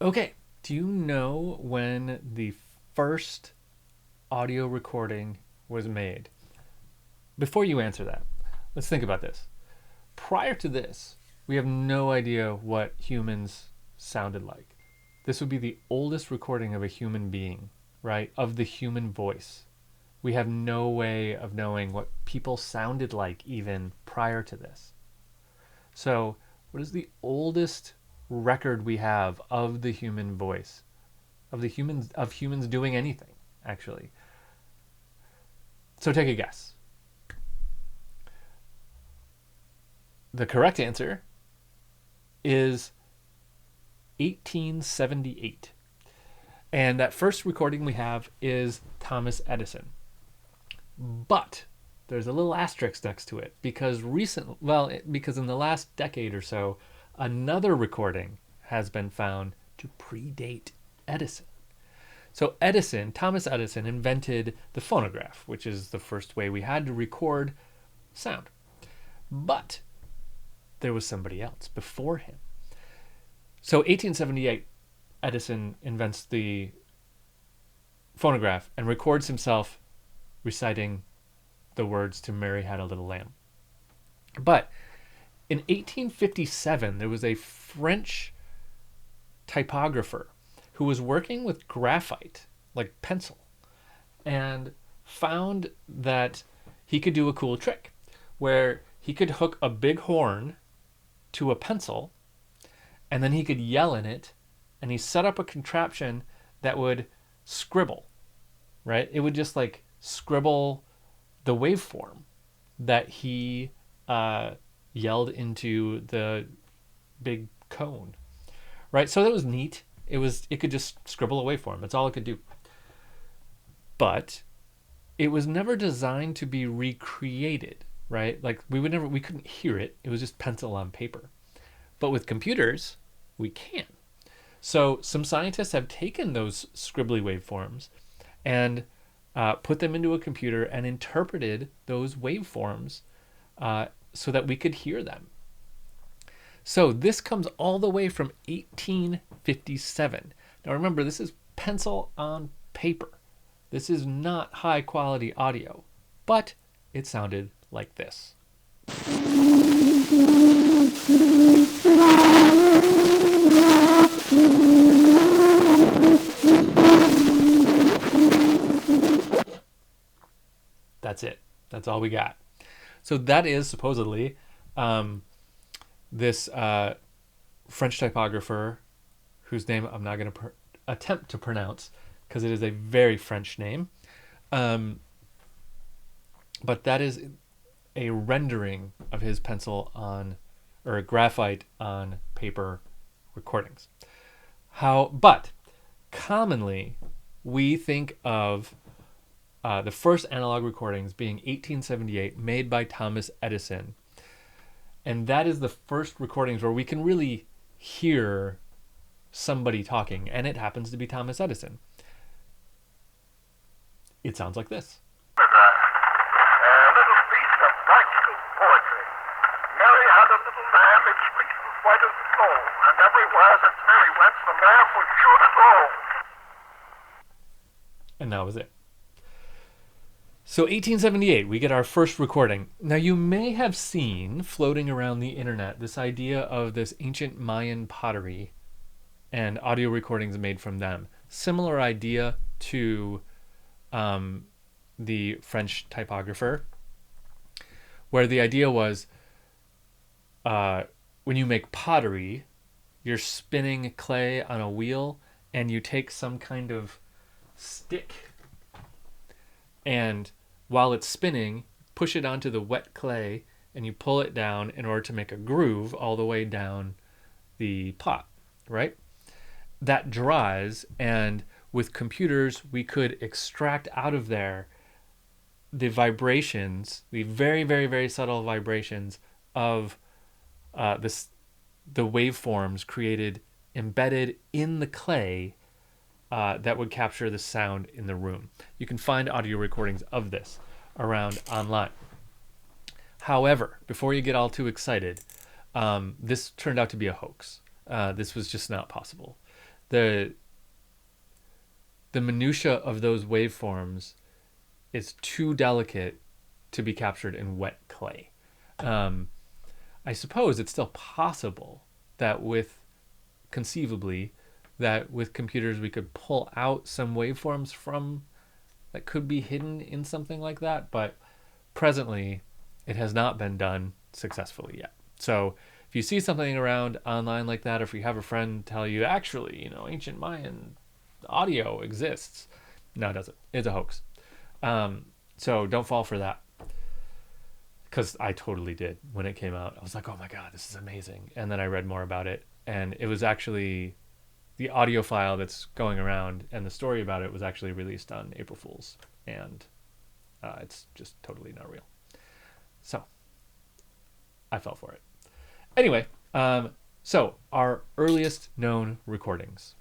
Okay, do you know when the first audio recording was made? Before you answer that, let's think about this. Prior to this, we have no idea what humans sounded like. This would be the oldest recording of a human being, right? Of the human voice. We have no way of knowing what people sounded like even prior to this. So, what is the oldest record we have of the human voice? Of humans doing anything, actually. So take a guess. The correct answer is 1878. And that first recording we have is Thomas Edison. But there's a little asterisk next to it because because in the last decade or so, another recording has been found to predate Edison. So Thomas Edison invented the phonograph, which is the first way we had to record sound. But there was somebody else before him. So 1878, Edison invents the phonograph and records himself reciting the words to Mary Had a Little Lamb. But in 1857, there was a French typographer who was working with graphite, like pencil, and found that he could do a cool trick where he could hook a big horn to a pencil and then he could yell in it, and he set up a contraption that would scribble, right? It would just like scribble the waveform that he yelled into the big cone, right? So that was neat. It could just scribble a waveform. That's all it could do. But it was never designed to be recreated, right? Like we couldn't hear it. It was just pencil on paper. But with computers, we can. So some scientists have taken those scribbly waveforms and put them into a computer and interpreted those waveforms so that we could hear them. So this comes all the way from 1857. Now remember, this is pencil on paper. This is not high quality audio, but it sounded like this. That's it. That's all we got. So that is supposedly this French typographer whose name I'm not going to attempt to pronounce because it is a very French name. But that is a rendering of his pencil on, or graphite on paper recordings. But commonly we think of the first analog recordings being 1878, made by Thomas Edison. And that is the first recordings where we can really hear somebody talking, and it happens to be Thomas Edison. It sounds like this. A little piece of practical poetry. Mary had a little lamb, its fleece was white as snow, and everywhere that Mary went, the lamb was sure to go. And that was it. So 1878, we get our first recording. Now you may have seen floating around the internet this idea of this ancient Mayan pottery and audio recordings made from them. Similar idea to the French typographer, where the idea was when you make pottery, you're spinning clay on a wheel and you take some kind of stick and while it's spinning, push it onto the wet clay and you pull it down in order to make a groove all the way down the pot, right? That dries, and with computers, we could extract out of there the vibrations, the very, very, very subtle vibrations of the waveforms created, embedded in the clay that would capture the sound in the room. You can find audio recordings of this around online. However, before you get all too excited, this turned out to be a hoax. This was just not possible. the the minutia of those waveforms is too delicate to be captured in wet clay. I suppose it's still possible that conceivably, that with computers we could pull out some waveforms from that could be hidden in something like that, but presently it has not been done successfully yet. So if you see something around online like that, or if you have a friend tell you, actually, ancient Mayan audio exists, no, it doesn't. It's a hoax. So don't fall for that. Because I totally did when it came out. I was like, oh my God, this is amazing. And then I read more about it. And it was actually the audio file that's going around, and the story about it was actually released on April Fool's. And it's just totally not real. So I fell for it. Anyway, so our earliest known recordings.